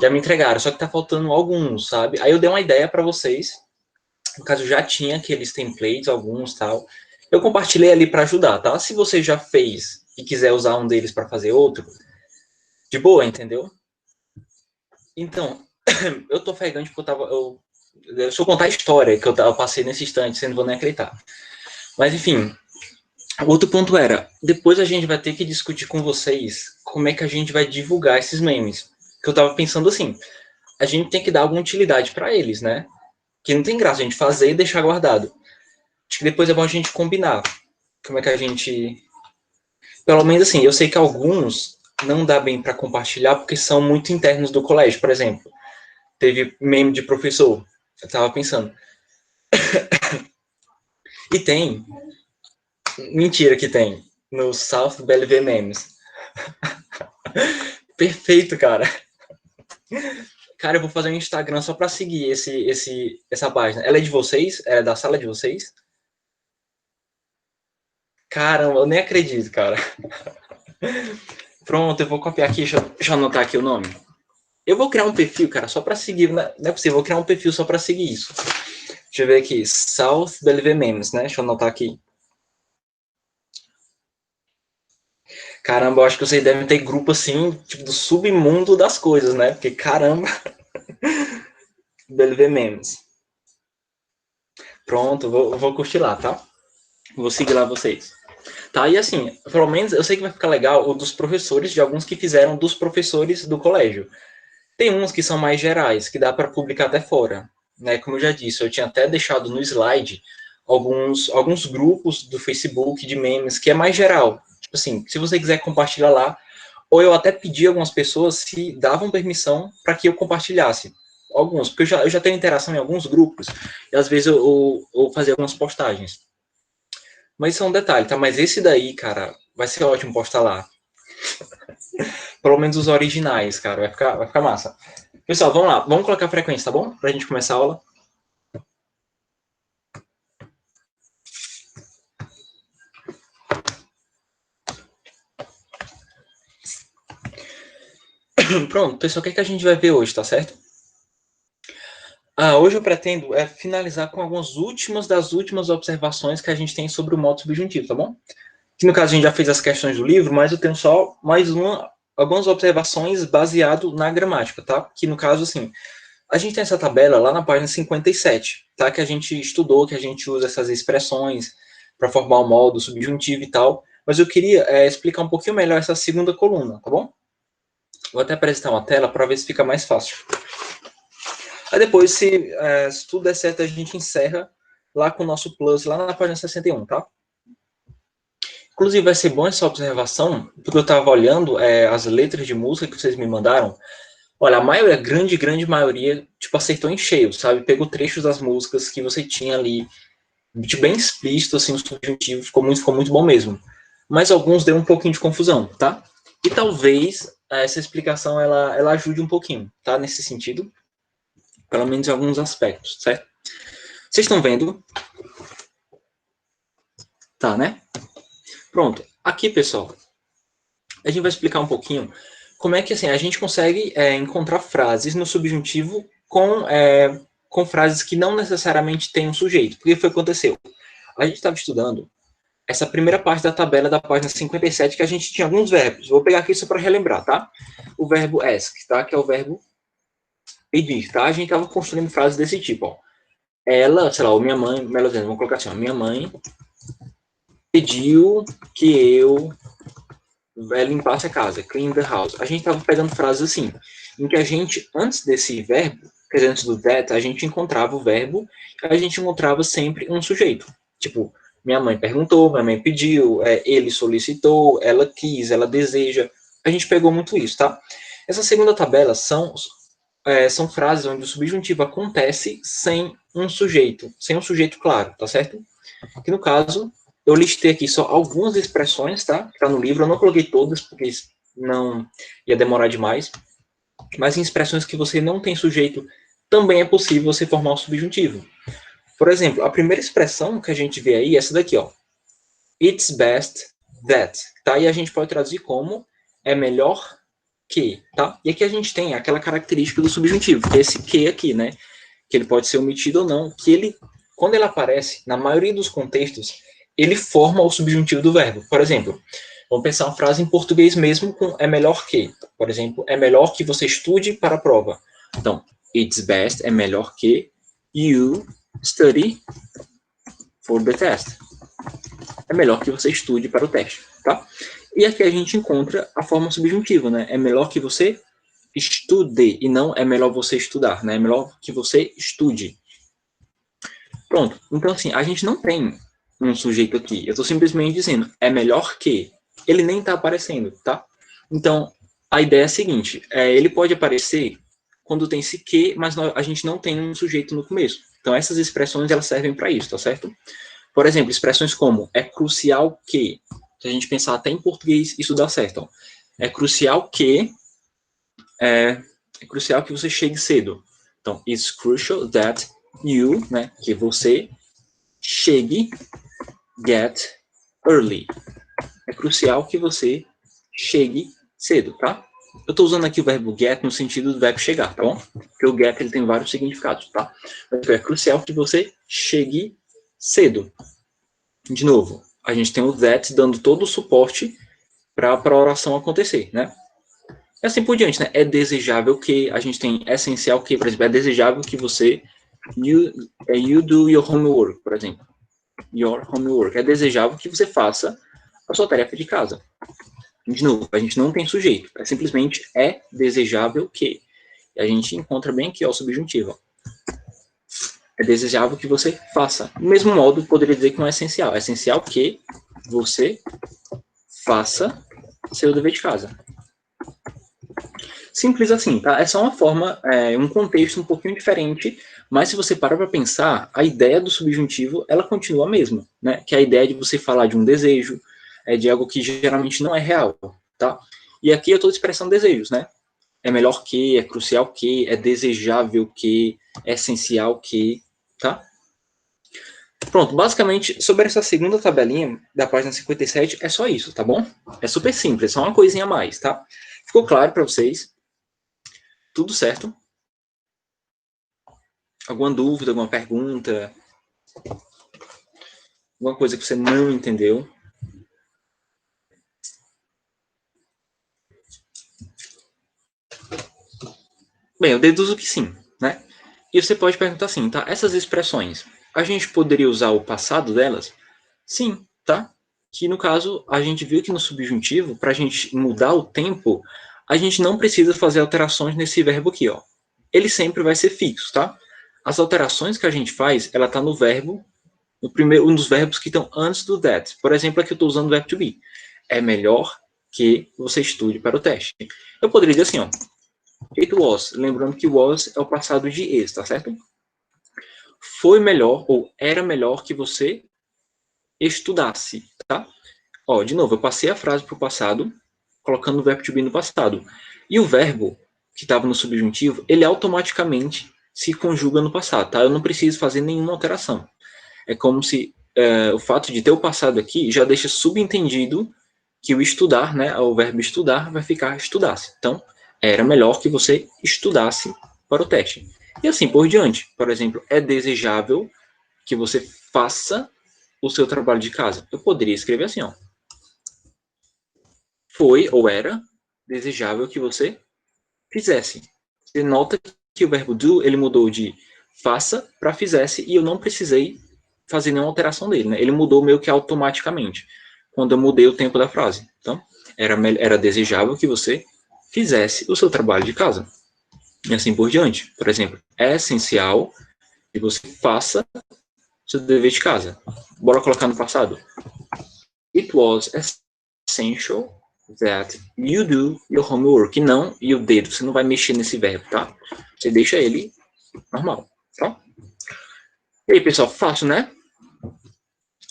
Já me entregaram, só que tá faltando alguns, sabe? Aí eu dei uma ideia para vocês. No caso, já tinha aqueles templates, alguns tal. Eu compartilhei ali para ajudar, tá? Se você já fez e quiser usar um deles para fazer outro, de boa, entendeu? Então, eu tô ofegante porque se eu contar a história que eu passei nesse instante, você não vou nem acreditar. Mas, enfim, outro ponto era, depois a gente vai ter que discutir com vocês como é que a gente vai divulgar esses memes. Que eu tava pensando assim, a gente tem que dar alguma utilidade para eles, né? Que não tem graça a gente fazer e deixar guardado. Acho que depois é bom a gente combinar como é que a gente... Pelo menos assim, eu sei que alguns não dá bem para compartilhar porque são muito internos do colégio. Por exemplo, teve meme de professor. Eu tava pensando. E tem. Mentira que tem. No South BLV Memes. Perfeito, cara. Cara, eu vou fazer um Instagram só pra seguir essa página. Ela é de vocês? Ela é da sala de vocês? Caramba, eu nem acredito, cara. Pronto, eu vou copiar aqui. Deixa eu anotar aqui o nome. Eu vou criar um perfil, cara, só pra seguir. Não é possível, eu vou criar um perfil só pra seguir isso. Deixa eu ver aqui. South BLV Memes, né? Deixa eu anotar aqui. Caramba, eu acho que vocês devem ter grupo assim, tipo, do submundo das coisas, né? Porque, caramba, BLV Memes. Pronto, vou curtir lá, tá? Vou seguir lá vocês. Tá, e assim, pelo menos eu sei que vai ficar legal o dos professores, de alguns que fizeram dos professores do colégio. Tem uns que são mais gerais, que dá para publicar até fora. Né? Como eu já disse, eu tinha até deixado no slide alguns grupos do Facebook de memes, que é mais geral. Tipo assim, se você quiser compartilhar lá, ou eu até pedi a algumas pessoas se davam permissão para que eu compartilhasse. Alguns, porque eu já tenho interação em alguns grupos, e às vezes eu fazia algumas postagens. Mas isso é um detalhe, tá? Mas esse daí, cara, vai ser ótimo postar lá. Pelo menos os originais, cara. Vai ficar massa. Pessoal, vamos lá. Vamos colocar a frequência, tá bom? Pra gente começar a aula. Pronto, pessoal, o que é que a gente vai ver hoje, tá certo? Hoje eu pretendo finalizar com algumas das últimas observações que a gente tem sobre o modo subjuntivo, tá bom? Que no caso a gente já fez as questões do livro, mas eu tenho só algumas observações baseado na gramática, tá? Que no caso, assim, a gente tem essa tabela lá na página 57, tá? Que a gente estudou, que a gente usa essas expressões para formar o modo subjuntivo e tal. Mas eu queria explicar um pouquinho melhor essa segunda coluna, tá bom? Vou até apresentar uma tela para ver se fica mais fácil. Aí depois, se tudo der certo, a gente encerra lá com o nosso plus, lá na página 61, tá? Inclusive, vai ser bom essa observação, porque eu estava olhando as letras de música que vocês me mandaram. Olha, a maioria, a grande, grande maioria, tipo, acertou em cheio, sabe? Pegou trechos das músicas que você tinha ali, de bem explícito, assim, o subjuntivo, ficou muito bom mesmo. Mas alguns deu um pouquinho de confusão, tá? E talvez essa explicação, ela ajude um pouquinho, tá? Nesse sentido, pelo menos em alguns aspectos, certo? Vocês estão vendo? Tá, né? Pronto. Aqui, pessoal, a gente vai explicar um pouquinho como é que assim, a gente consegue encontrar frases no subjuntivo com frases que não necessariamente têm um sujeito. Porque foi o que aconteceu. A gente estava estudando essa primeira parte da tabela da página 57, que a gente tinha alguns verbos. Vou pegar aqui só para relembrar, tá? O verbo ask, tá? Que é o verbo pedir, tá? A gente estava construindo frases desse tipo, ó. Ela, sei lá, minha mãe, vamos colocar assim, ó, minha mãe pediu que eu limpasse a casa, clean the house. A gente estava pegando frases assim, em que a gente, antes desse verbo, quer dizer, antes do that, a gente encontrava o verbo, a gente encontrava sempre um sujeito. Tipo, minha mãe perguntou, minha mãe pediu, ele solicitou, ela quis, ela deseja. A gente pegou muito isso, tá? Essa segunda tabela são frases onde o subjuntivo acontece sem um sujeito claro, tá certo? Que no caso, eu listei aqui só algumas expressões, tá? Que tá no livro, eu não coloquei todas, porque não ia demorar demais. Mas em expressões que você não tem sujeito, também é possível você formar o subjuntivo. Por exemplo, a primeira expressão que a gente vê aí é essa daqui, ó. It's best that, tá? E a gente pode traduzir como é melhor que, tá? E aqui a gente tem aquela característica do subjuntivo, que é esse que aqui, né? Que ele pode ser omitido ou não, que ele, quando ele aparece, na maioria dos contextos, ele forma o subjuntivo do verbo. Por exemplo, vamos pensar uma frase em português mesmo com é melhor que. Por exemplo, é melhor que você estude para a prova. Então, it's best é melhor que you study for the test. É melhor que você estude para o teste, tá? E aqui a gente encontra a forma subjuntiva, né? É melhor que você estude, e não é melhor você estudar, né? É melhor que você estude. Pronto. Então, assim, a gente não tem um sujeito aqui. Eu estou simplesmente dizendo, é melhor que. Ele nem está aparecendo, tá? Então, a ideia é a seguinte, ele pode aparecer quando tem esse que, mas a gente não tem um sujeito no começo. Então, essas expressões, elas servem para isso, tá certo? Por exemplo, expressões como, é crucial que, se a gente pensar até em português, isso dá certo. Ó. É crucial que você chegue cedo. Então, it's crucial that you, né, que você chegue, get early. É crucial que você chegue cedo, tá? Eu estou usando aqui o verbo get no sentido do verbo chegar, tá bom? Porque o get ele tem vários significados, tá? Mas é crucial que você chegue cedo. De novo, a gente tem o that dando todo o suporte para a oração acontecer, né? E assim por diante, né? É desejável que a gente tem essencial que, por exemplo, é desejável que você you do your homework, por exemplo. Your homework. É desejável que você faça a sua tarefa de casa. De novo, a gente não tem sujeito. É simplesmente é desejável que. E a gente encontra bem aqui, ó, o subjuntivo. É desejável que você faça. Do mesmo modo, poderia dizer que não é essencial. É essencial que você faça seu dever de casa. Simples assim, tá? É só uma forma, um contexto um pouquinho diferente, mas se você parar para pensar, a ideia do subjuntivo, ela continua a mesma, né? Que é a ideia de você falar de um desejo, de algo que geralmente não é real, tá? E aqui eu estou expressando desejos, né? É melhor que, é crucial que, é desejável que, é essencial que, tá? Pronto, basicamente, sobre essa segunda tabelinha da página 57, é só isso, tá bom? É super simples, é só uma coisinha a mais, tá? Ficou claro para vocês? Tudo certo? Alguma dúvida, alguma pergunta? Alguma coisa que você não entendeu? Bem, eu deduzo que sim, né? E você pode perguntar assim, tá? Essas expressões, a gente poderia usar o passado delas? Sim, tá? Que no caso, a gente viu que no subjuntivo, para a gente mudar o tempo, a gente não precisa fazer alterações nesse verbo aqui, ó. Ele sempre vai ser fixo, tá? As alterações que a gente faz, ela tá no verbo, no primeiro, um dos verbos que estão antes do that. Por exemplo, aqui eu estou usando o verbo to be. É melhor que você estude para o teste. Eu poderia dizer assim, ó. It was. Lembrando que was é o passado de is, tá certo? Foi melhor, ou era melhor que você estudasse, tá? Ó, de novo, eu passei a frase para o passado, colocando o verbo to be no passado. E o verbo, que estava no subjuntivo, ele automaticamente se conjuga no passado, tá? Eu não preciso fazer nenhuma alteração. É como se o fato de ter o passado aqui já deixa subentendido que o estudar, né, o verbo estudar, vai ficar estudasse. Então, era melhor que você estudasse para o teste. E assim por diante. Por exemplo, é desejável que você faça o seu trabalho de casa. Eu poderia escrever assim, ó. Foi ou era desejável que você fizesse. Você nota que o verbo do, ele mudou de faça para fizesse e eu não precisei fazer nenhuma alteração dele, né? Ele mudou meio que automaticamente quando eu mudei o tempo da frase. Então, era desejável que você fizesse o seu trabalho de casa. E assim por diante. Por exemplo, é essencial que você faça o seu dever de casa. Bora colocar no passado. It was essential that you do your homework. E não you did. Você não vai mexer nesse verbo, tá? Você deixa ele normal, tá? E aí, pessoal, fácil, né?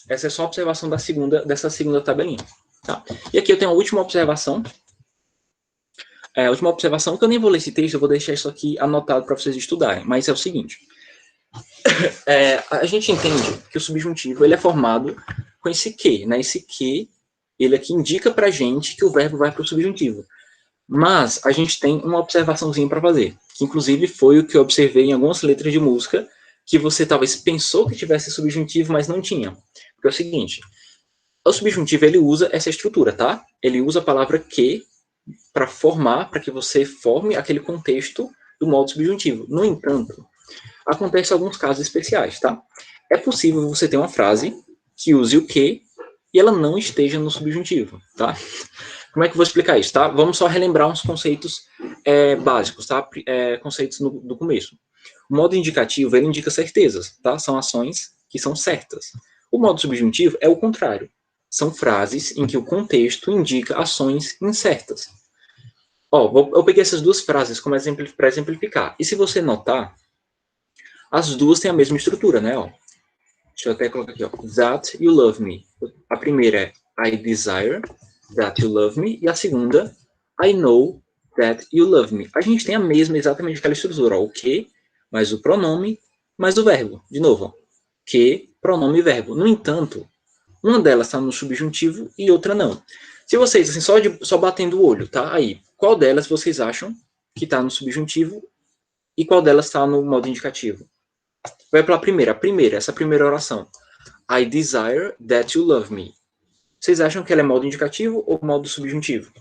Essa é só a observação dessa segunda tabelinha. Tá? E aqui eu tenho a última observação. A última observação, que eu nem vou ler esse texto, eu vou deixar isso aqui anotado para vocês estudarem. Mas é o seguinte. A gente entende que o subjuntivo ele é formado com esse que, né? Esse que, ele aqui indica para a gente que o verbo vai para o subjuntivo. Mas a gente tem uma observaçãozinha para fazer, que inclusive foi o que eu observei em algumas letras de música, que você talvez pensou que tivesse subjuntivo, mas não tinha. Porque é o seguinte, o subjuntivo ele usa essa estrutura, tá? Ele usa a palavra que para formar, para que você forme aquele contexto do modo subjuntivo. No entanto, acontece alguns casos especiais, tá? É possível você ter uma frase que use o que e ela não esteja no subjuntivo, tá? Como é que eu vou explicar isso, tá? Vamos só relembrar uns conceitos básicos, tá? Conceitos do começo. O modo indicativo, ele indica certezas, tá? São ações que são certas. O modo subjuntivo é o contrário. São frases em que o contexto indica ações incertas. Ó, eu peguei essas duas frases como exemplo para exemplificar. E se você notar, as duas têm a mesma estrutura, né? Ó, deixa eu até colocar aqui, ó. That you love me. A primeira é I desire that you love me. E a segunda, I know that you love me. A gente tem a mesma, exatamente aquela estrutura. Ó, o que, mais o pronome, mais o verbo. De novo, ó. Que, pronome e verbo. No entanto, uma delas está no subjuntivo e outra não. Se vocês, assim, só batendo o olho, tá? Aí, qual delas vocês acham que está no subjuntivo e qual delas está no modo indicativo? Vai para a primeira, essa primeira oração. I desire that you love me. Vocês acham que ela é modo indicativo ou modo subjuntivo?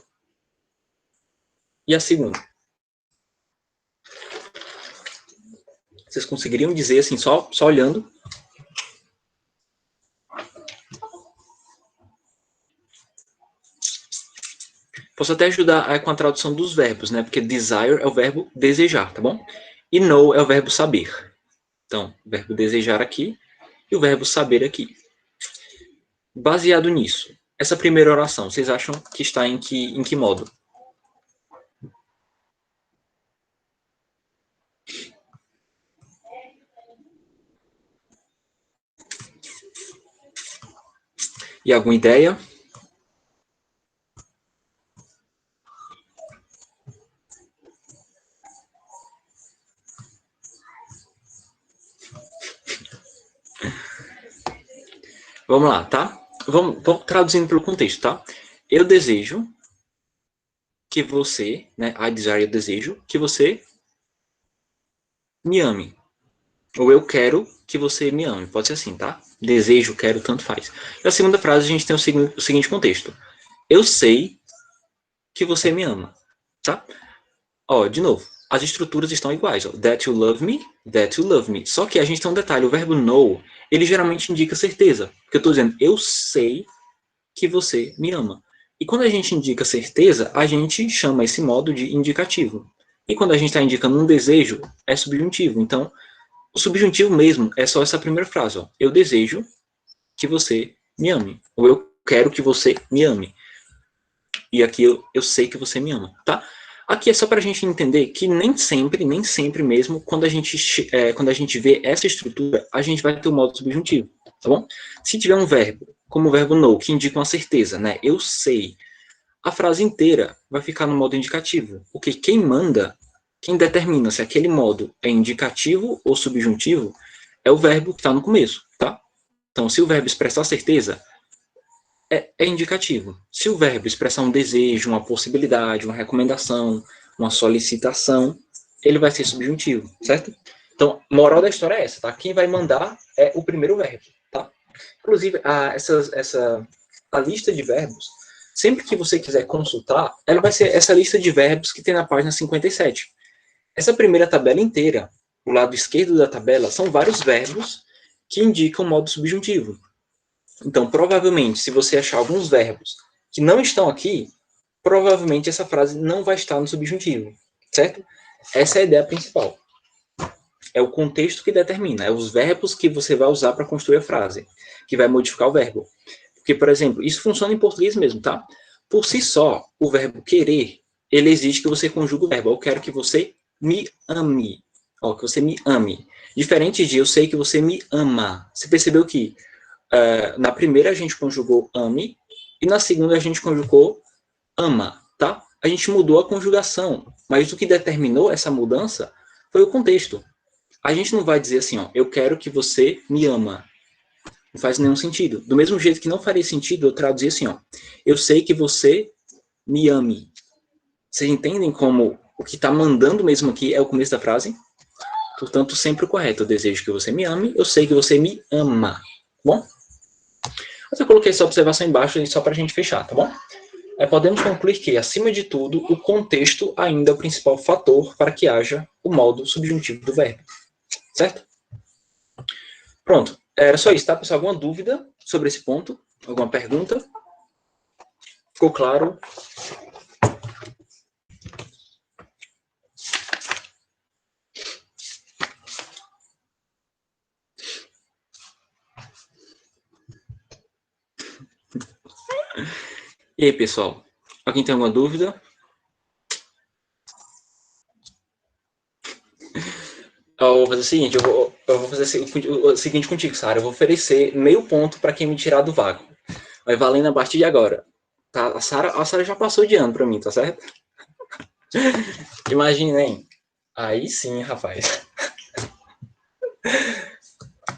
E a segunda? Vocês conseguiriam dizer assim, só olhando? Posso até ajudar com a tradução dos verbos, né? Porque desire é o verbo desejar, tá bom? E know é o verbo saber. Então, o verbo desejar aqui e o verbo saber aqui. Baseado nisso, essa primeira oração, vocês acham que está em que modo? E alguma ideia? Vamos lá, tá? Vamos traduzindo pelo contexto, tá? Eu desejo que você, né? I desire, eu desejo que você me ame. Ou eu quero que você me ame. Pode ser assim, tá? Desejo, quero, tanto faz. E a segunda frase a gente tem o seguinte contexto. Eu sei que você me ama, tá? Ó, de novo, as estruturas estão iguais. Ó. That you love me, that you love me. Só que a gente tem um detalhe, o verbo know, ele geralmente indica certeza. Porque eu estou dizendo, eu sei que você me ama. E quando a gente indica certeza, a gente chama esse modo de indicativo. E quando a gente está indicando um desejo, é subjuntivo. Então, o subjuntivo mesmo é só essa primeira frase. Ó. Eu desejo que você me ame. Ou eu quero que você me ame. E aqui eu sei que você me ama, tá? Aqui é só para a gente entender que nem sempre mesmo, quando a gente vê essa estrutura, a gente vai ter o modo subjuntivo, tá bom? Se tiver um verbo, como o verbo know, que indica uma certeza, né? Eu sei. A frase inteira vai ficar no modo indicativo, porque quem manda, quem determina se aquele modo é indicativo ou subjuntivo, é o verbo que está no começo, tá? Então, se o verbo expressar certeza, é indicativo. Se o verbo expressar um desejo, uma possibilidade, uma recomendação, uma solicitação, ele vai ser subjuntivo, certo? Então, moral da história é essa, tá? Quem vai mandar é o primeiro verbo, tá? Inclusive, a lista de verbos, sempre que você quiser consultar, ela vai ser essa lista de verbos que tem na página 57. Essa primeira tabela inteira, o lado esquerdo da tabela, são vários verbos que indicam modo subjuntivo. Então, provavelmente, se você achar alguns verbos que não estão aqui, provavelmente essa frase não vai estar no subjuntivo, certo? Essa é a ideia principal. É o contexto que determina, é os verbos que você vai usar para construir a frase, que vai modificar o verbo. Porque, por exemplo, isso funciona em português mesmo, tá? Por si só, o verbo querer, ele exige que você conjugue o verbo. Eu quero que você me ame. Ó, que você me ame. Diferente de eu sei que você me ama. Você percebeu que na primeira a gente conjugou ame e na segunda a gente conjugou ama, tá? A gente mudou a conjugação, mas o que determinou essa mudança foi o contexto. A gente não vai dizer assim, ó, eu quero que você me ama. Não faz nenhum sentido. Do mesmo jeito que não faria sentido eu traduzir assim, ó, eu sei que você me ame. Vocês entendem como o que está mandando mesmo aqui é o começo da frase? Portanto, sempre o correto. Eu desejo que você me ame, eu sei que você me ama. Bom? Mas eu coloquei essa observação embaixo só para a gente fechar, tá bom? Podemos concluir que, acima de tudo, o contexto ainda é o principal fator para que haja o modo subjuntivo do verbo. Certo? Pronto. Era só isso, tá, pessoal? Alguma dúvida sobre esse ponto? Alguma pergunta? Ficou claro? E aí, pessoal? Alguém tem alguma dúvida? Eu vou fazer o seguinte, eu vou fazer o seguinte contigo, Sara. Eu vou oferecer meio ponto para quem me tirar do vácuo. Vai valendo a partir de agora. Tá? A Sara já passou de ano para mim, tá certo? Imagina, hein? Aí sim, rapaz.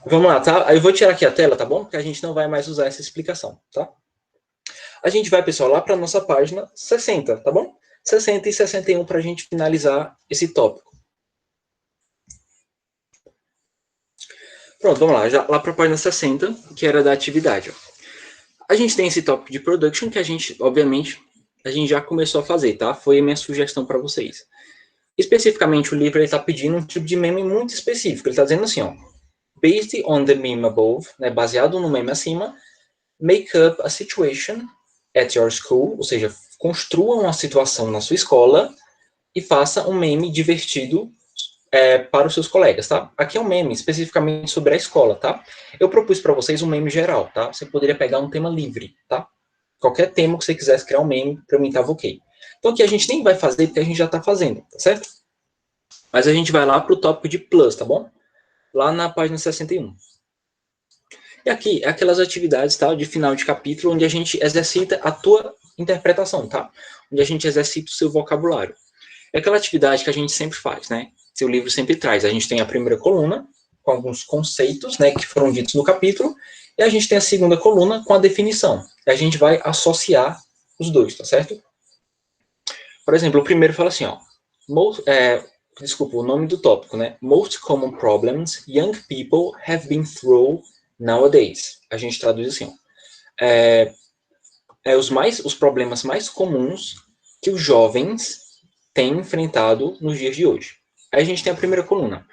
Vamos lá, tá? Eu vou tirar aqui a tela, tá bom? Porque a gente não vai mais usar essa explicação, tá? A gente vai, pessoal, lá para nossa página 60, tá bom? 60 e 61 para a gente finalizar esse tópico. Pronto, vamos lá. Já lá para a página 60, que era da atividade. Ó. A gente tem esse tópico de production que a gente, obviamente, a gente já começou a fazer, tá? Foi a minha sugestão para vocês. Especificamente, o livro está pedindo um tipo de meme muito específico. Ele está dizendo assim, ó. Based on the meme above, né, baseado no meme acima, make up a situation at your school, ou seja, construa uma situação na sua escola e faça um meme divertido para os seus colegas, tá? Aqui é um meme especificamente sobre a escola, tá? Eu propus para vocês um meme geral, tá? Você poderia pegar um tema livre, tá? Qualquer tema que você quisesse criar um meme, para mim estava ok. Então aqui a gente nem vai fazer porque a gente já está fazendo, tá certo? Mas a gente vai lá para o tópico de plus, tá bom? Lá na página 61. E aqui é aquelas atividades, tá? De final de capítulo, onde a gente exercita a tua interpretação, tá? Onde a gente exercita o seu vocabulário. É aquela atividade que a gente sempre faz, né? Seu livro sempre traz. A gente tem a primeira coluna, com alguns conceitos, né, que foram ditos no capítulo, e a gente tem a segunda coluna com a definição. E a gente vai associar os dois, tá certo? Por exemplo, o primeiro fala assim, ó. Desculpa, o nome do tópico, né? Most common problems young people have been through nowadays. A gente traduz assim, ó. Os problemas mais comuns que os jovens têm enfrentado nos dias de hoje. Aí a gente tem a primeira coluna.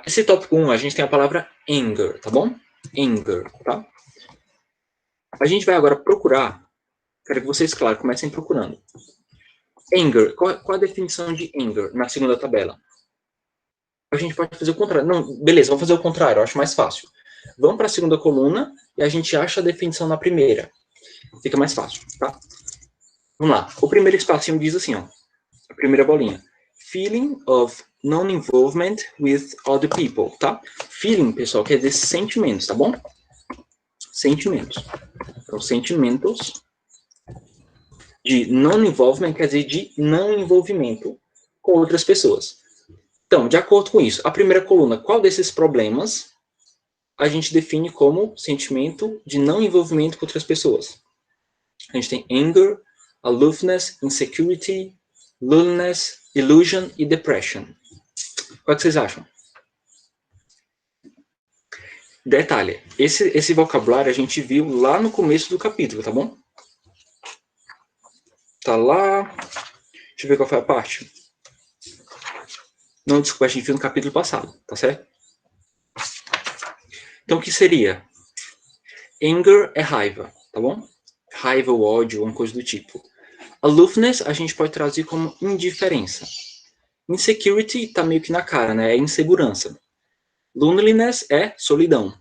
Esse tópico 1, a gente tem a palavra anger, tá bom? Anger, tá? A gente vai agora procurar, quero que vocês, claro, comecem procurando. Anger, qual a definição de anger na segunda tabela? A gente pode fazer o contrário. Não, beleza, vamos fazer o contrário, eu acho mais fácil. Vamos para a segunda coluna e a gente acha a definição na primeira. Fica mais fácil, tá? Vamos lá. O primeiro espacinho diz assim, ó. A primeira bolinha. Feeling of non-involvement with other people, tá? Feeling, pessoal, quer dizer sentimentos, tá bom? Sentimentos. Então, sentimentos de non-involvement quer dizer de não envolvimento com outras pessoas. Então, de acordo com isso, a primeira coluna, qual desses problemas a gente define como sentimento de não envolvimento com outras pessoas? A gente tem anger, aloofness, insecurity, loneliness, illusion e depression. Qual é que vocês acham? Detalhe, esse vocabulário a gente viu lá no começo do capítulo, tá bom? Tá lá. Deixa eu ver qual foi a parte. Não, desculpa, a gente viu no capítulo passado, tá certo? Então, o que seria? Anger é raiva, tá bom? Raiva ou ódio, uma coisa do tipo. Aloofness a gente pode traduzir como indiferença. Insecurity tá meio que na cara, né? É insegurança. Loneliness é solidão.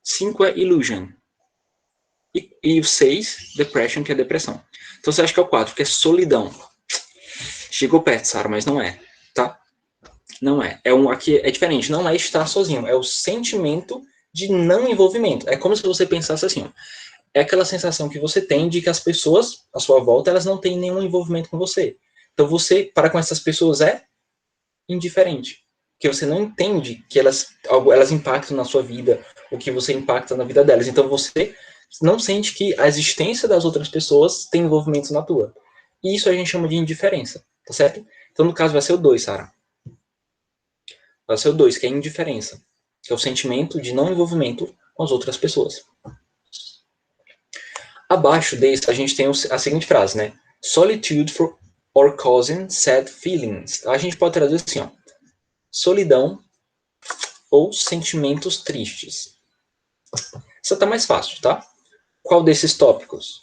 5 é illusion. E o 6, depression, que é depressão. Então você acha que é o 4, que é solidão. Chegou perto, Sara, mas não é, tá? Não é. Aqui é diferente, não é estar sozinho, é o sentimento de não envolvimento. É como se você pensasse assim, ó, é aquela sensação que você tem de que as pessoas à sua volta, elas não têm nenhum envolvimento com você. Então você, para com essas pessoas, é indiferente. Porque você não entende que elas impactam na sua vida, ou que você impacta na vida delas. Então você não sente que a existência das outras pessoas tem envolvimento na tua. E isso a gente chama de indiferença, tá certo? Então, no caso, vai ser o 2, Sara. Vai ser o 2, que é indiferença, que é o sentimento de não envolvimento com as outras pessoas. Abaixo desse, a gente tem a seguinte frase, né? Solitude for or causing sad feelings. A gente pode traduzir assim, ó. Solidão ou sentimentos tristes. Isso tá mais fácil, tá? Qual desses tópicos?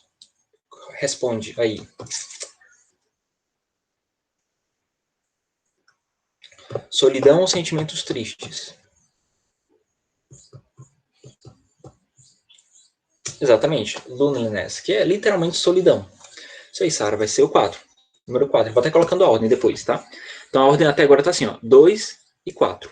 Responde aí. Solidão ou sentimentos tristes? Exatamente. Loneliness, que é literalmente solidão. Isso aí, Sara, vai ser o 4. Número 4. Eu vou até colocando a ordem depois, tá? Então a ordem até agora tá assim, ó. 2 e 4.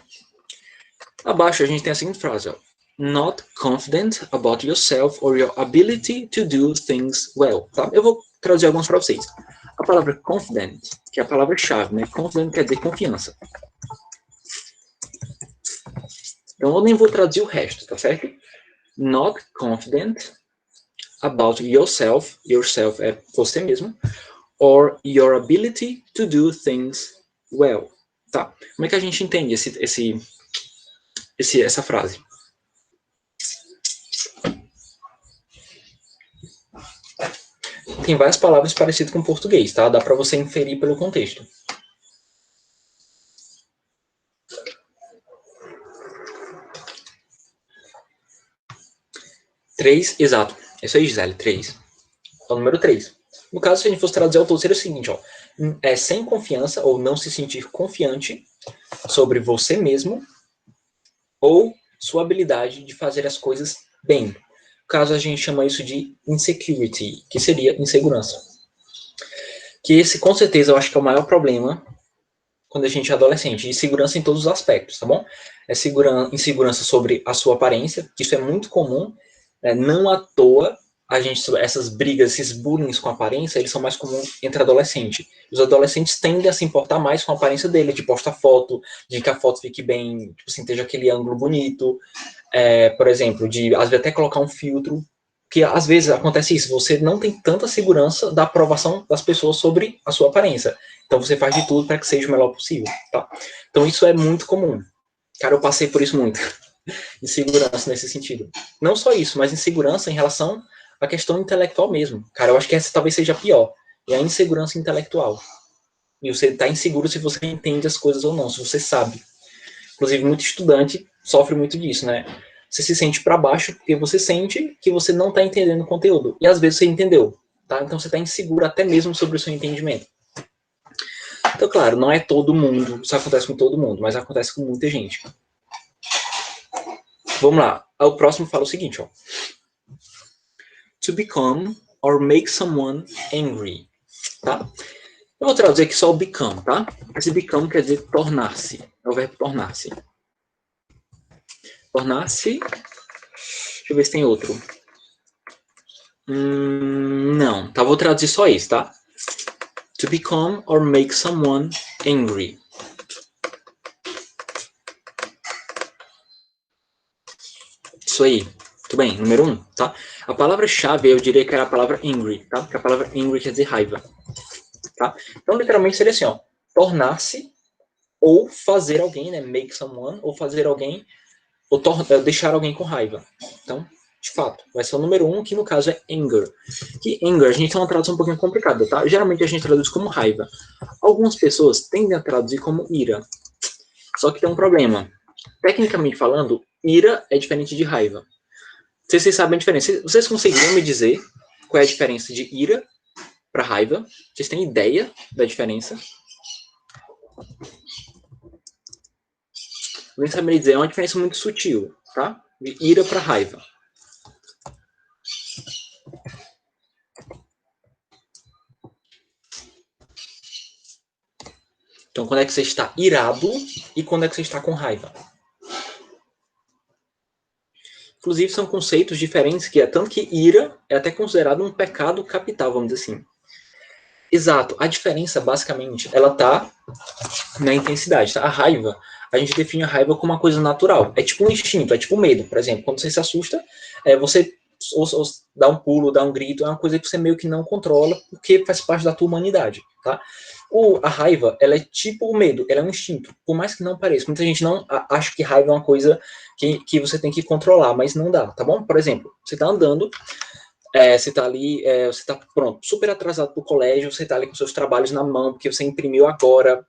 Abaixo a gente tem a seguinte frase, ó. Not confident about yourself or your ability to do things well, tá? Eu vou traduzir alguns para vocês. A palavra confident, que é a palavra-chave, né? Confident quer dizer confiança. Então eu nem vou traduzir o resto, tá certo? Not confident about yourself, yourself é você mesmo, or your ability to do things well, tá? Como é que a gente entende essa frase? Tem várias palavras parecidas com o português, tá? Dá para você inferir pelo contexto. Três, exato. Isso aí, Gisele, 3. É o número 3. No caso, se a gente fosse traduzir ao todo, seria o seguinte, ó. É sem confiança ou não se sentir confiante sobre você mesmo ou sua habilidade de fazer as coisas bem. No caso, a gente chama isso de insecurity, que seria insegurança. Que esse, com certeza, eu acho que é o maior problema quando a gente é adolescente. Insegurança em todos os aspectos, tá bom? É insegurança sobre a sua aparência, que isso é muito comum. Não à toa, essas brigas, esses bullying com aparência, eles são mais comuns entre adolescentes. Os adolescentes tendem a se importar mais com a aparência dele, de postar foto, de que a foto fique bem, tipo assim, esteja aquele ângulo bonito, por exemplo, de às vezes até colocar um filtro, que às vezes acontece isso, você não tem tanta segurança da aprovação das pessoas sobre a sua aparência. Então você faz de tudo para que seja o melhor possível, tá? Então isso é muito comum. Cara, eu passei por isso muito. Insegurança nesse sentido. Não só isso, mas insegurança em relação à questão intelectual mesmo. Cara, eu acho que essa talvez seja a pior. É a insegurança intelectual. E você está inseguro se você entende as coisas ou não, se você sabe. Inclusive, muito estudante sofre muito disso, né? Você se sente para baixo porque você sente que você não está entendendo o conteúdo. E às vezes você entendeu, tá? Então você está inseguro até mesmo sobre o seu entendimento. Então, claro, não é todo mundo, isso acontece com todo mundo, mas acontece com muita gente. Vamos lá. O próximo fala o seguinte, ó. To become or make someone angry, tá? Eu vou traduzir aqui só o become, tá? Esse become quer dizer tornar-se. É o verbo tornar-se. Tornar-se... Deixa eu ver se tem outro. Não, tá? Vou traduzir só isso, tá? To become or make someone angry. Isso aí. Muito bem, número 1, tá? A palavra-chave, eu diria que era a palavra angry, tá? Porque a palavra angry quer dizer raiva, tá? Então, literalmente seria assim, ó. Tornar-se ou fazer alguém, né? Make someone, ou fazer alguém, ou deixar alguém com raiva. Então, de fato, vai ser o número 1, que no caso é anger. Que anger, a gente tem uma tradução um pouquinho complicada, tá? Geralmente a gente traduz como raiva. Algumas pessoas tendem a traduzir como ira. Só que tem um problema. Tecnicamente falando, ira é diferente de raiva. Vocês sabem a diferença. Vocês conseguiriam me dizer qual é a diferença de ira para raiva? Vocês têm ideia da diferença? Nem saberia dizer, é uma diferença muito sutil, tá? De ira para raiva. Então, quando é que você está irado e quando é que você está com raiva? Inclusive, são conceitos diferentes, que é tanto que ira é até considerado um pecado capital, vamos dizer assim. Exato. A diferença, basicamente, ela tá na intensidade, tá? A raiva, a gente define a raiva como uma coisa natural. É tipo um instinto, é tipo medo, por exemplo. Quando você se assusta, você ou dar um pulo, dar um grito, é uma coisa que você meio que não controla, porque faz parte da tua humanidade, tá? A raiva, ela é tipo o medo, ela é um instinto, por mais que não pareça. Muita gente não acha que raiva é uma coisa que você tem que controlar, mas não dá, tá bom? Por exemplo, você tá andando, você tá ali, você tá, pronto, super atrasado pro colégio, você tá ali com seus trabalhos na mão, porque você imprimiu agora,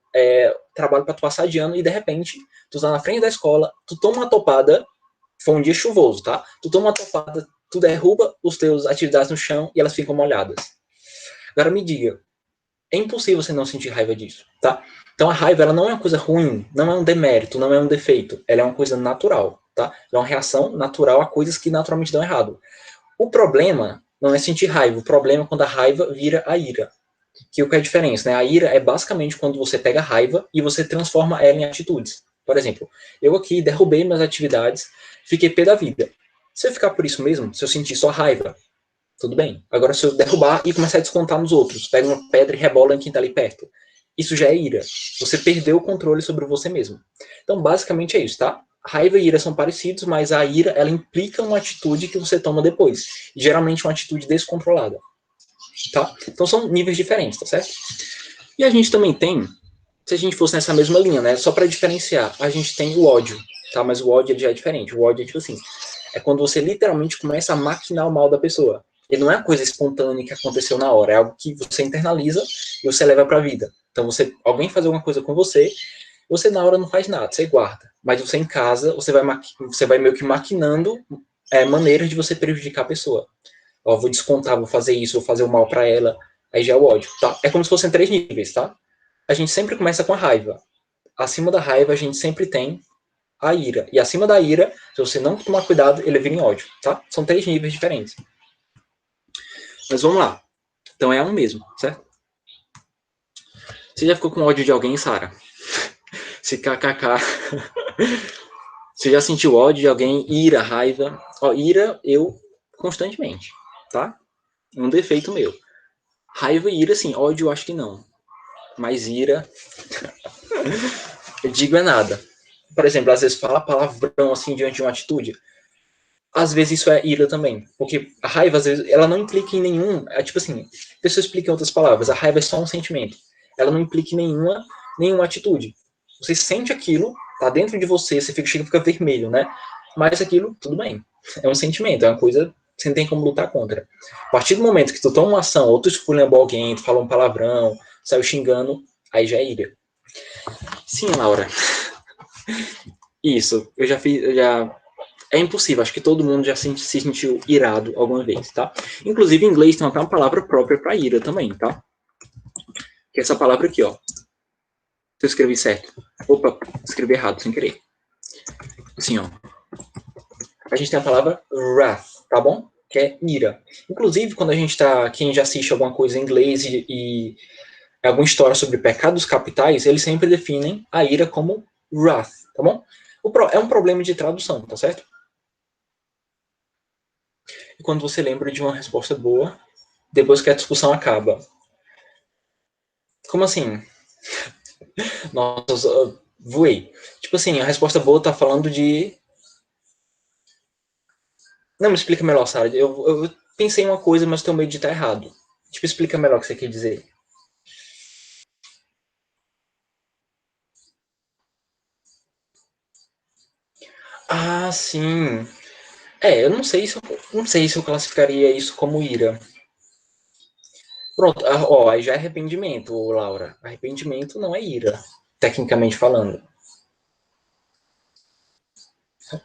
trabalho para tu passar de ano, e de repente, tu tá na frente da escola, tu toma uma topada, foi um dia chuvoso, tá? Tu toma uma topada, tu derruba os teus atividades no chão e elas ficam molhadas. Agora me diga, é impossível você não sentir raiva disso, tá? Então a raiva, ela não é uma coisa ruim, não é um demérito, não é um defeito, ela é uma coisa natural, tá? É uma reação natural a coisas que naturalmente dão errado. O problema não é sentir raiva, o problema é quando a raiva vira a ira. Que o que é a diferença, né? A ira é basicamente quando você pega a raiva e você transforma ela em atitudes. Por exemplo, eu aqui derrubei minhas atividades, fiquei pé da vida. Se eu ficar por isso mesmo, se eu sentir só raiva, tudo bem. Agora, se eu derrubar e começar a descontar nos outros, pega uma pedra e rebola em quem está ali perto, isso já é ira. Você perdeu o controle sobre você mesmo. Então, basicamente é isso, tá? Raiva e ira são parecidos, mas a ira, ela implica uma atitude que você toma depois. E, geralmente uma atitude descontrolada. Tá? Então, são níveis diferentes, tá certo? E a gente também tem, se a gente fosse nessa mesma linha, né? Só para diferenciar, a gente tem o ódio, tá? Mas o ódio ele já é diferente. O ódio é tipo assim, é quando você literalmente começa a maquinar o mal da pessoa. Ele não é uma coisa espontânea que aconteceu na hora, é algo que você internaliza e você leva para a vida. Então, alguém faz alguma coisa com você na hora não faz nada, você guarda. Mas você em casa, você vai meio que maquinando maneiras de você prejudicar a pessoa. Ó, vou descontar, vou fazer isso, vou fazer o mal para ela. Aí já é o ódio, tá? É como se fossem 3 níveis, tá? A gente sempre começa com a raiva. Acima da raiva, a gente sempre tem a ira. E acima da ira, se você não tomar cuidado, ele vira em ódio, tá? São 3 níveis diferentes. Mas vamos lá. Então é um mesmo, certo? Você já ficou com ódio de alguém, Sara? Se kkk. Você já sentiu ódio de alguém? Ira, raiva? Ó, ira, eu constantemente, tá? Um defeito meu. Raiva e ira, sim. Ódio, eu acho que não. Mas ira, eu digo é nada. Por exemplo, às vezes fala palavrão assim diante de uma atitude. Às vezes isso é ira também. Porque a raiva, às vezes, ela não implica em nenhum. Tipo assim, a pessoa explica em outras palavras. A raiva é só um sentimento. Ela não implica em nenhuma atitude. Você sente aquilo, tá dentro de você, você fica vermelho, né? Mas aquilo, tudo bem. É um sentimento, é uma coisa que você não tem como lutar contra. A partir do momento que tu toma uma ação, ou tu esculhambou alguém, tu falou um palavrão, saiu xingando, aí já é ira. Sim, Laura. Isso, eu já fiz, é impossível, acho que todo mundo já se sentiu irado alguma vez, tá? Inclusive, em inglês tem até uma palavra própria para ira também, tá? Que é essa palavra aqui, ó. Se eu escrevi certo. Opa, escrevi errado, sem querer. Assim, ó. A gente tem a palavra wrath, tá bom? Que é ira. Inclusive, quando quem já assiste alguma coisa em inglês e alguma história sobre pecados capitais, eles sempre definem a ira como wrath, tá bom? É um problema de tradução, tá certo? E quando você lembra de uma resposta boa, depois que a discussão acaba. Como assim? Nossa, voei. Tipo assim, a resposta boa tá falando de... Não, me explica melhor, Sarah. Eu pensei em uma coisa, mas tenho medo de estar errado. Tipo, explica melhor o que você quer dizer. Ah, sim. Eu não sei se eu classificaria isso como ira. Pronto, ó, aí já é arrependimento, Laura. Arrependimento não é ira, tecnicamente falando.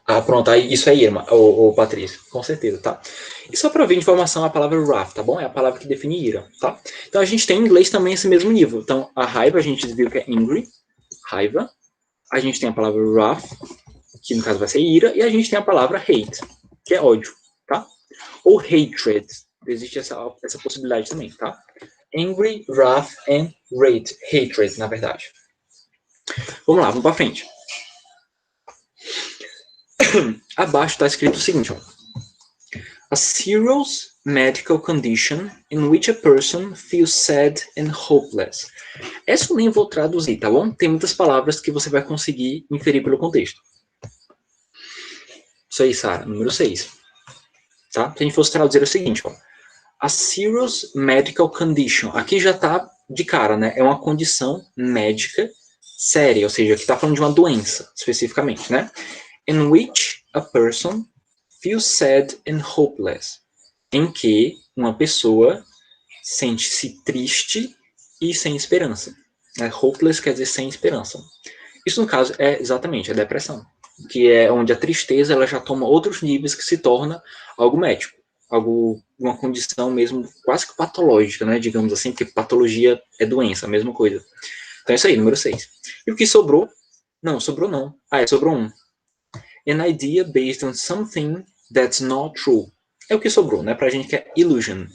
Ah, pronto, aí isso é ira, ô Patrícia, com certeza, tá? E só para ver informação, a palavra wrath, tá bom? É a palavra que define ira, tá? Então a gente tem em inglês também esse mesmo nível. Então a raiva a gente viu que é angry, raiva. A gente tem a palavra wrath, que no caso vai ser ira, e a gente tem a palavra hate, que é ódio, tá? Ou hatred, existe essa possibilidade também, tá? Angry, wrath and rate, hatred, na verdade. Vamos lá, vamos para frente. Abaixo está escrito o seguinte, ó. A serious medical condition in which a person feels sad and hopeless. Essa eu nem vou traduzir, tá bom? Tem muitas palavras que você vai conseguir inferir pelo contexto. Isso aí, Sara, número 6. tá? Se a gente fosse traduzir é o seguinte, ó. A serious medical condition. Aqui já tá de cara, né? É uma condição médica séria, ou seja, aqui tá falando de uma doença, especificamente, né? In which a person feels sad and hopeless. Em que uma pessoa sente-se triste e sem esperança. Né? Hopeless quer dizer sem esperança. Isso, no caso, é exatamente a depressão, que é onde a tristeza ela já toma outros níveis que se torna algo médico, uma condição mesmo quase que patológica, né, digamos assim, porque patologia é doença, a mesma coisa. Então é isso aí, número 6. E o que sobrou? Não, sobrou não. Sobrou um. An idea based on something that's not true. É o que sobrou, né, pra gente que é illusion.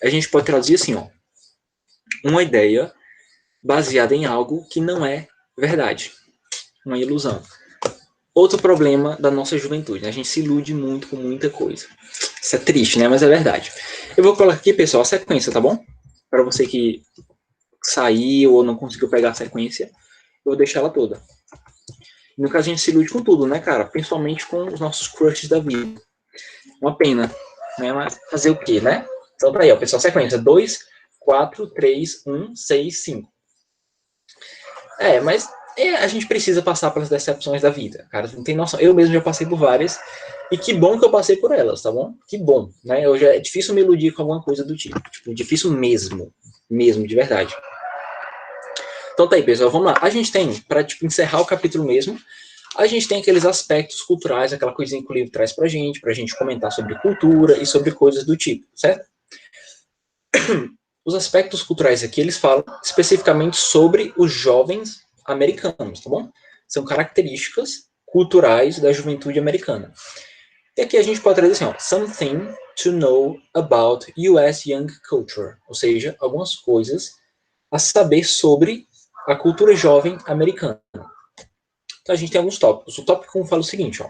A gente pode traduzir assim, ó. Uma ideia baseada em algo que não é verdade. Uma ilusão. Outro problema da nossa juventude, né? A gente se ilude muito com muita coisa. Isso é triste, né? Mas é verdade. Eu vou colocar aqui, pessoal, a sequência, tá bom? Para você que saiu ou não conseguiu pegar a sequência, eu vou deixar ela toda. No caso, a gente se ilude com tudo, né, cara? Principalmente com os nossos crushes da vida. Uma pena, né? Mas fazer o quê, né? Então, tá aí, ó, pessoal, sequência. 2, 4, 3, 1, 6, 5. Mas a gente precisa passar pelas decepções da vida, cara. Não tem noção. Eu mesmo já passei por várias. E que bom que eu passei por elas, tá bom? Que bom, né? É difícil me iludir com alguma coisa do tipo. Tipo, difícil mesmo. Mesmo, de verdade. Então tá aí, pessoal. Vamos lá. A gente tem, para tipo, encerrar o capítulo mesmo, a gente tem aqueles aspectos culturais, aquela coisinha que o livro traz pra gente comentar sobre cultura e sobre coisas do tipo, certo? Os aspectos culturais aqui, eles falam especificamente sobre os jovens americanos, tá bom? São características culturais da juventude americana. E aqui a gente pode trazer assim, ó, something to know about US young culture, ou seja, algumas coisas a saber sobre a cultura jovem americana. Então a gente tem alguns tópicos. O tópico 1 fala o seguinte, ó,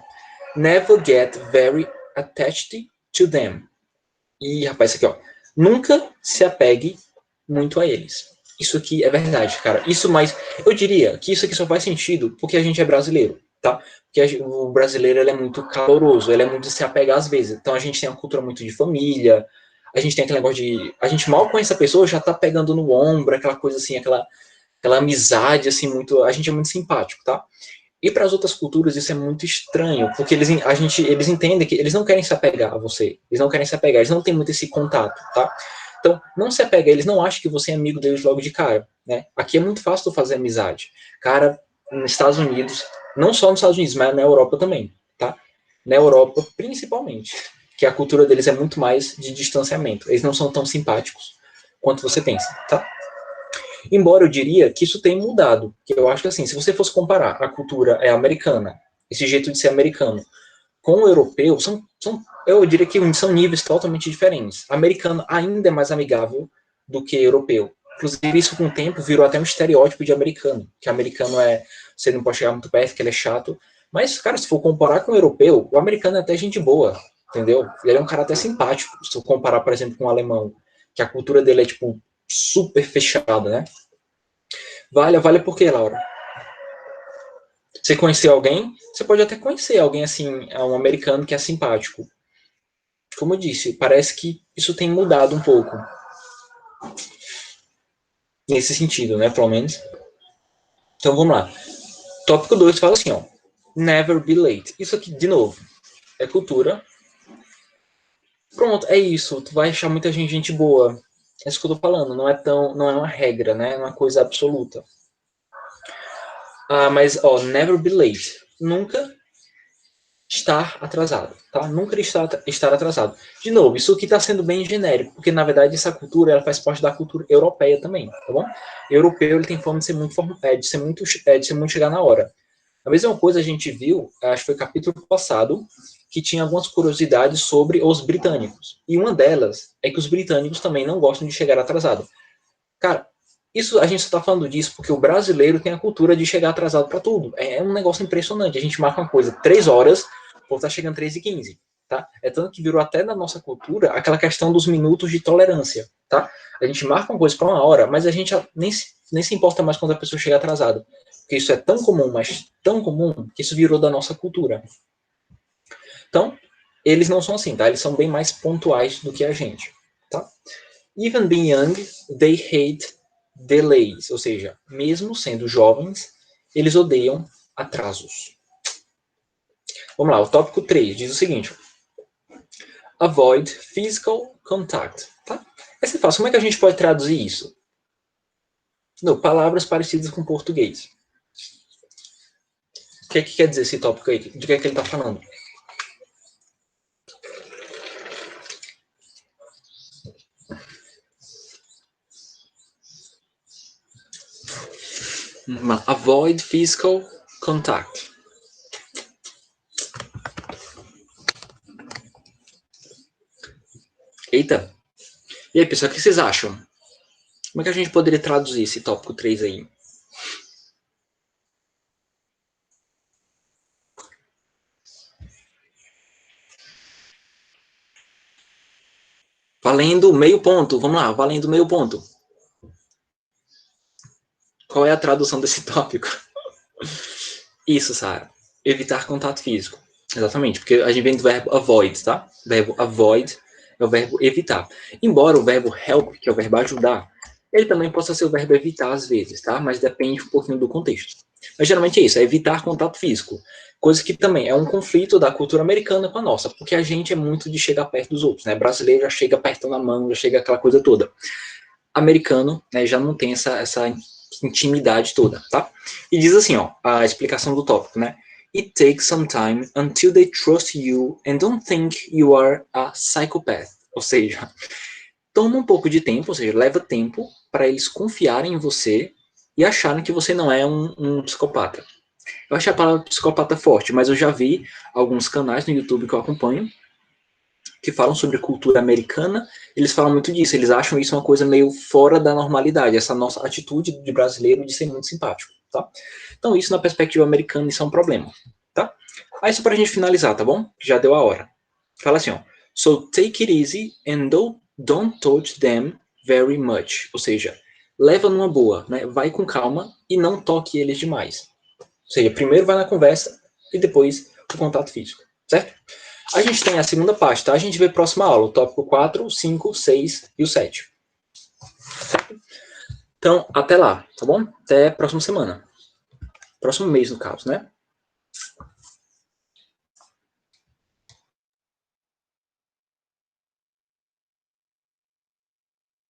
never get very attached to them. E, rapaz, isso aqui, ó, nunca se apegue muito a eles. Isso aqui é verdade, cara. Mas eu diria que isso aqui só faz sentido porque a gente é brasileiro, tá? Porque o brasileiro ele é muito caloroso, ele é muito de se apegar às vezes. Então a gente tem uma cultura muito de família, a gente tem aquele negócio de... A gente mal conhece a pessoa, já tá pegando no ombro, aquela coisa assim, aquela amizade, assim, muito... A gente é muito simpático, tá? E para as outras culturas isso é muito estranho, porque eles entendem que eles não querem se apegar a você, eles não querem se apegar, eles não têm muito esse contato, tá? Então, não se apega, eles não acham que você é amigo deles logo de cara, né? Aqui é muito fácil tu fazer amizade. Cara, nos Estados Unidos, não só nos Estados Unidos, mas na Europa também, tá? Na Europa, principalmente, que a cultura deles é muito mais de distanciamento. Eles não são tão simpáticos quanto você pensa, tá? Embora eu diria que isso tem mudado, que eu acho que assim, se você fosse comparar a cultura americana, esse jeito de ser americano, com o europeu, eu diria que são níveis totalmente diferentes. Americano ainda é mais amigável do que europeu. Inclusive, isso com o tempo virou até um estereótipo de americano, que americano você não pode chegar muito perto, que ele é chato. Mas, cara, se for comparar com o europeu, o americano é até gente boa, entendeu? Ele é um cara até simpático, se eu comparar, por exemplo, com o alemão, que a cultura dele é, tipo, super fechada, né? Vale por quê, Laura? Você conheceu alguém? Você pode até conhecer alguém assim, um americano que é simpático. Como eu disse, parece que isso tem mudado um pouco. Nesse sentido, né? Pelo menos. Então vamos lá. Tópico 2 fala assim, ó. Never be late. Isso aqui, de novo, é cultura. Pronto, é isso. Tu vai achar muita gente boa. É isso que eu tô falando. Não é uma regra, né? É uma coisa absoluta. Mas, ó, never be late. Nunca estar atrasado, tá? Nunca estar atrasado. De novo, isso aqui está sendo bem genérico, porque na verdade essa cultura ela faz parte da cultura europeia também, tá bom? O europeu ele tem fama de ser muito de ser muito chegar na hora. A mesma coisa a gente viu, acho que foi capítulo passado, que tinha algumas curiosidades sobre os britânicos. E uma delas é que os britânicos também não gostam de chegar atrasado. Cara, isso a gente está falando disso porque o brasileiro tem a cultura de chegar atrasado para tudo. É um negócio impressionante. A gente marca uma coisa 3 horas, o povo tá chegando 3h15, tá? É tanto que virou até na nossa cultura aquela questão dos minutos de tolerância, tá? A gente marca uma coisa para 1 hora, mas a gente nem se importa mais quando a pessoa chega atrasada. Porque isso é tão comum, mas tão comum, que isso virou da nossa cultura. Então, Eles não são assim, tá? Eles são bem mais pontuais do que a gente, tá? Even being young, they hate delays. Ou seja, mesmo sendo jovens, eles odeiam atrasos. Vamos lá, o tópico 3 diz o seguinte. Avoid physical contact, tá? Essa é fácil. Como é que a gente pode traduzir isso? Não, palavras parecidas com português. O que é que quer dizer esse tópico aí? De que é que ele está falando? Avoid physical contact. Eita. E aí, pessoal, o que vocês acham? Como é que a gente poderia traduzir esse tópico 3 aí? Valendo meio ponto. Vamos lá, valendo meio ponto. Qual é a tradução desse tópico? Isso, Sara. Evitar contato físico. Exatamente, porque a gente vem do verbo avoid, tá? O verbo avoid é o verbo evitar. Embora o verbo help, que é o verbo ajudar, ele também possa ser o verbo evitar às vezes, tá? Mas depende um pouquinho do contexto. Mas geralmente é isso, é evitar contato físico. Coisa que também é um conflito da cultura americana com a nossa, porque a gente é muito de chegar perto dos outros, né? Brasileiro já chega apertando a mão, já chega aquela coisa toda. Americano, né, já não tem essa intimidade toda, tá? E diz assim, ó, a explicação do tópico, né? It takes some time until they trust you and don't think you are a psychopath. Ou seja, toma um pouco de tempo, ou seja, leva tempo para eles confiarem em você e acharem que você não é um psicopata. Eu achei a palavra psicopata forte, mas eu já vi alguns canais no YouTube que eu acompanho que falam sobre cultura americana, eles falam muito disso, eles acham isso uma coisa meio fora da normalidade, essa nossa atitude de brasileiro de ser muito simpático, tá? Então isso na perspectiva americana, isso é um problema, tá? Aí só pra gente finalizar, tá bom? Já deu a hora. Fala assim, ó, so take it easy and don't touch them very much, ou seja, leva numa boa, né? Vai com calma e não toque eles demais. Ou seja, primeiro vai na conversa e depois o contato físico, certo? A gente tem a segunda parte, tá? A gente vê a próxima aula, o tópico 4, 5, 6 e o 7. Certo? Então, até lá, tá bom? Até a próxima semana. Próximo mês, no caso, né?